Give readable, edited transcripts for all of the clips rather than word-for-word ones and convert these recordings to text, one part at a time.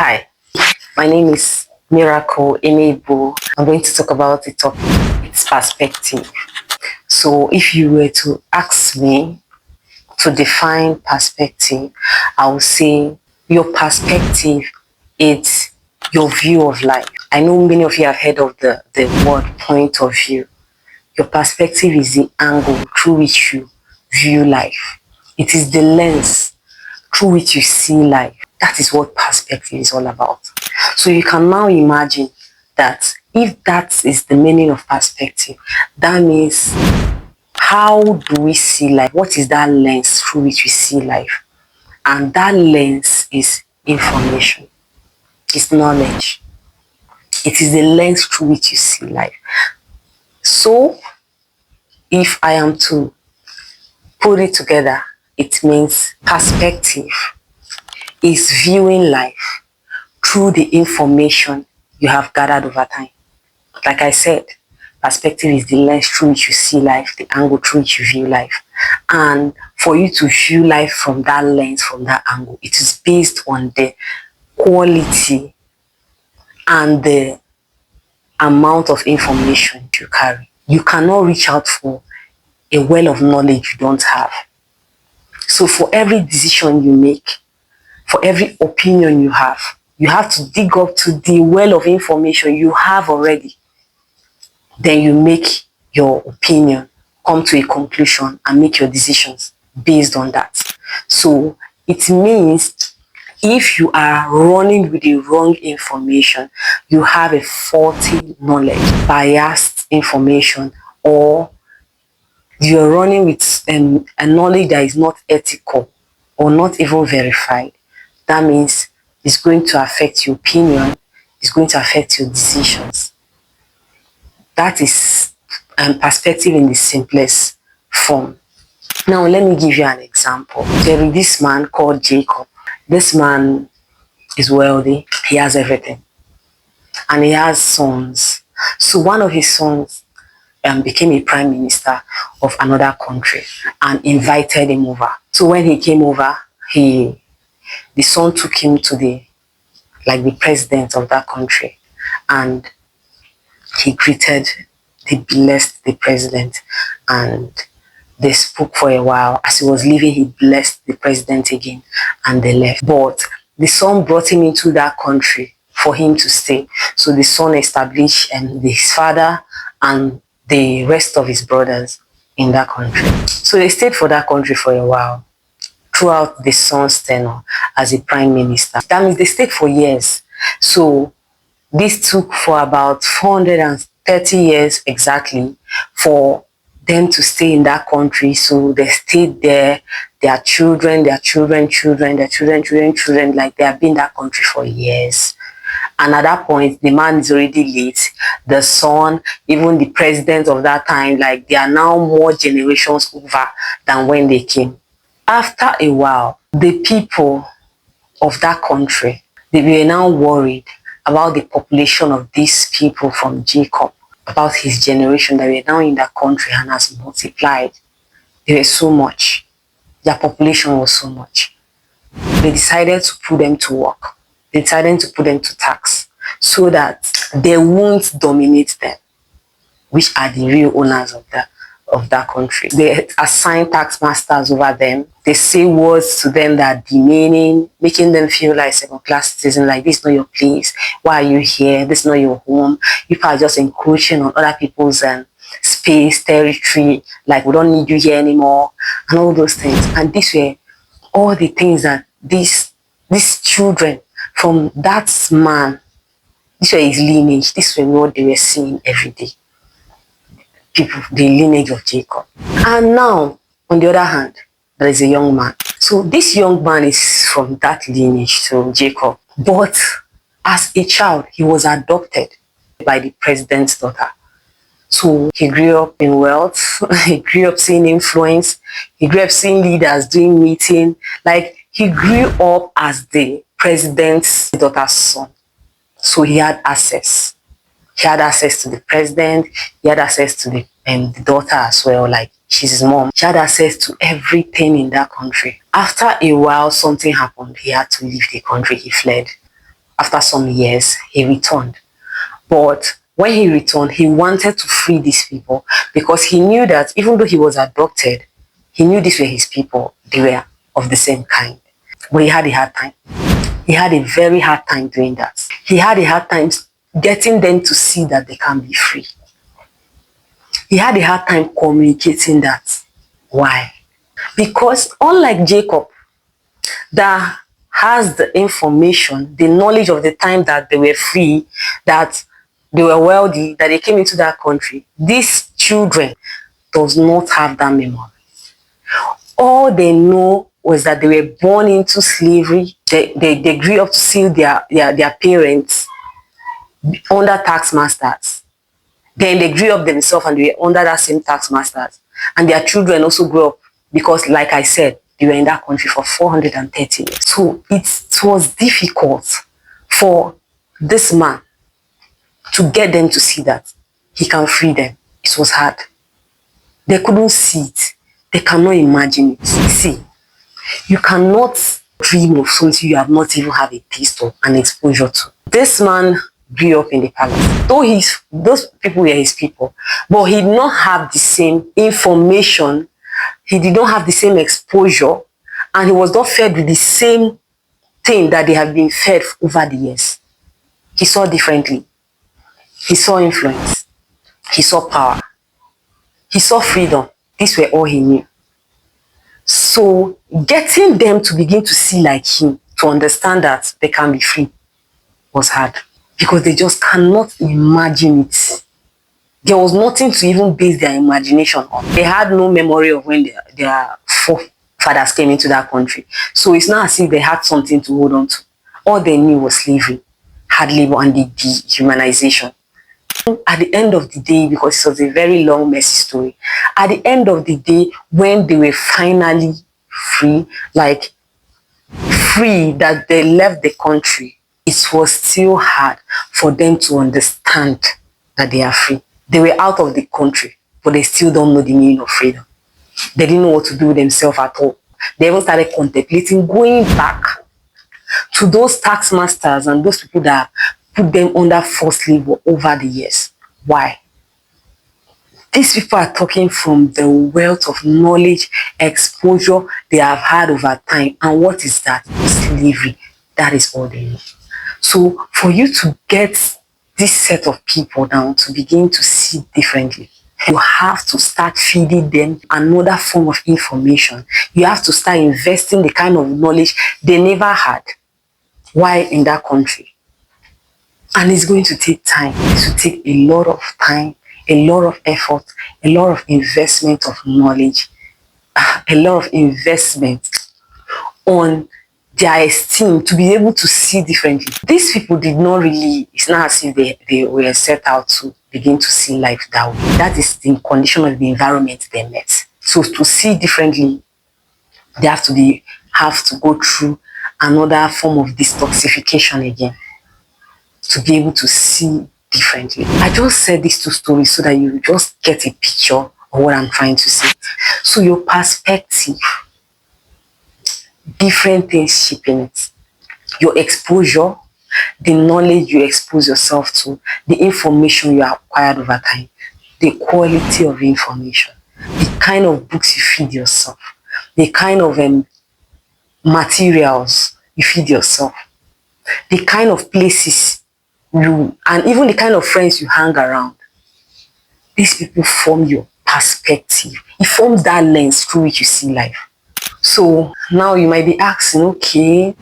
Hi, my name is Miracle Enable. I'm going to talk about the topic, its perspective. So if you were to ask me to define perspective, I would say your perspective is your view of life. I know many of you have heard of the word point of view. Your perspective is the angle through which you view life. It is the lens through which you see life. That is what perspective is all about. So you can now imagine that if that is the meaning of perspective, that means how do we see life? What is that lens through which we see life? And that lens is information, it's knowledge. It is the lens through which you see life. So if I am to put it together, it means perspective is viewing life through the information you have gathered over time. Like I said, perspective is the lens through which you see life, the angle through which you view life. And for you to view life from that lens, from that angle, it is based on the quality and the amount of information you carry. You cannot reach out for a well of knowledge you don't have. So for every decision you make, for every opinion you have to dig up to the well of information you have already. Then you make your opinion, come to a conclusion, and make your decisions based on that. So it means if you are running with the wrong information, you have a faulty knowledge, biased information, or you're running with a knowledge that is not ethical or not even verified. That means it's going to affect your opinion, it's going to affect your decisions. That is perspective in the simplest form. Now, let me give you an example. There is this man called Jacob. This man is wealthy, he has everything, and he has sons. So one of his sons became a prime minister of another country and invited him over. So when he came over, the son took him to the president of that country, and he blessed the president, and they spoke for a while. As he was leaving, he blessed the president again, and they left. But the son brought him into that country for him to stay. So the son established his father and the rest of his brothers in that country. So they stayed for that country for a while throughout the son's tenure as a prime minister. That means they stayed for years. So this took for about 430 years exactly for them to stay in that country. So they stayed there, their children, like they have been in that country for years. And at that point, the man is already late. The son, even the president of that time, they are now more generations over than when they came. After a while, the people of that country, they were now worried about the population of these people from Jacob, about his generation that were now in that country and has multiplied. They were so much. Their population was so much. They decided to put them to work. They decided to put them to tax so that they won't dominate them, which are the real owners of that country. They assign tax masters over them. They say words to them that are demeaning, making them feel like second-class citizens, like this is not your place. Why are you here? This is not your home. People are just encroaching on other people's space, territory, like we don't need you here anymore, and all those things. And these were all the things that these children from that man, this were his lineage, this were what they were seeing every day. People, the lineage of Jacob. And now, on the other hand, there is a young man. So this young man is from that lineage, so Jacob. But as a child, he was adopted by the president's daughter. So he grew up in wealth, he grew up seeing influence, he grew up seeing leaders doing meeting. He grew up as the president's daughter's son. So he had access. He had access to the president, he had access to the daughter as well, she's his mom. He had access to everything in that country. After a while, something happened. He had to leave the country. He fled. after some years, he returned. But when he returned, he wanted to free these people because he knew that even though he was abducted, he knew these were his people. They were of the same kind. But he had a hard time. He had a very hard time doing that. He had a hard time getting them to see that they can be free. He had a hard time communicating that. Why? Because unlike Jacob, that has the information, the knowledge of the time that they were free, that they were wealthy, that they came into that country, these children does not have that memory. All they know was that they were born into slavery. They grew up to see their parents under tax masters. Then they grew up themselves and they were under that same tax masters. And their children also grew up because, like I said, they were in that country for 430 years. So it was difficult for this man to get them to see that he can free them. It was hard. They couldn't see it. They cannot imagine it. See, you cannot dream of something you have not even had a taste of and exposure to. This man grew up in the palace. Though those people were his people, but he did not have the same information. He did not have the same exposure, and he was not fed with the same thing that they have been fed over the years. He saw differently. He saw influence. He saw power. He saw freedom. These were all he knew. So getting them to begin to see like him, to understand that they can be free, was hard because they just cannot imagine it. There was nothing to even base their imagination on. They had no memory of when their forefathers came into that country. So it's not as if they had something to hold on to. All they knew was slavery, hard labor, and the dehumanization. At the end of the day, because it was a very long, messy story, at the end of the day, when they were finally free, like free that they left the country, it was still hard for them to understand that they are free. They were out of the country, but they still don't know the meaning of freedom. They didn't know what to do with themselves at all. They even started contemplating going back to those tax masters and those people that put them under forced labor over the years. Why? These people are talking from the wealth of knowledge, exposure they have had over time. And what is that? Slavery. That is all they know. So for you to get this set of people down to begin to see differently, you have to start feeding them another form of information. You have to start investing the kind of knowledge they never had while in that country. And it's going to take time. It will take a lot of time, a lot of effort, a lot of investment of knowledge, a lot of investment on their esteem to be able to see differently. These people did not really, it's not as if they were set out to begin to see life that way. That is the condition of the environment they met. So to see differently, they have to go through another form of detoxification again to be able to see differently. I just said these two stories so that you just get a picture of what I'm trying to say. So your perspective, different things shaping it. Your exposure, the knowledge you expose yourself to, the information you acquired over time, the quality of information, the kind of books you feed yourself, the kind of materials you feed yourself, the kind of places and even the kind of friends you hang around. These people form your perspective. It forms that lens through which you see life. So now you might be asking, okay,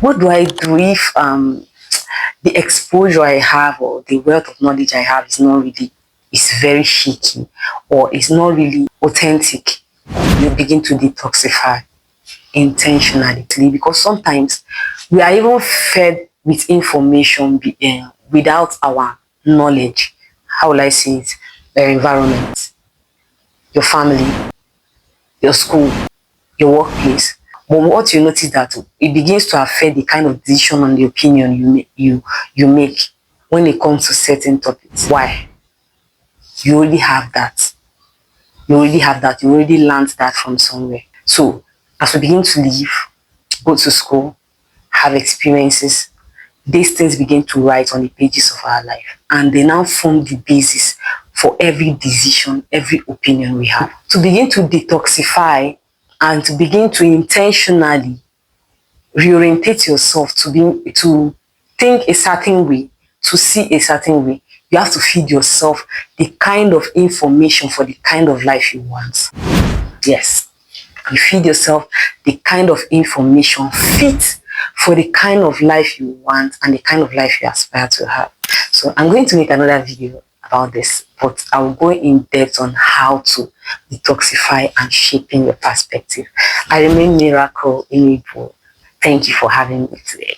what do I do if the exposure I have or the wealth of knowledge I have is very shaky or is not really authentic? You begin to detoxify intentionally, because sometimes we are even fed with information without our knowledge. How will I say it? Your environment, your family, your school, your workplace. But what you notice that it begins to affect the kind of decision and the opinion you make when it comes to certain topics. Why? You already have that. You already learned that from somewhere. So as we begin to live, go to school, have experiences, these things begin to write on the pages of our life, and they now form the basis for every decision, every opinion we have. To begin to detoxify and to begin to intentionally reorientate yourself to think a certain way, to see a certain way, you have to feed yourself the kind of information for the kind of life you want. Yes, you feed yourself the kind of information fit for the kind of life you want and the kind of life you aspire to have. So I'm going to make another video about this, but I will go in depth on how to detoxify and shaping your perspective. I remain Miracle Enable. Thank you for having me today.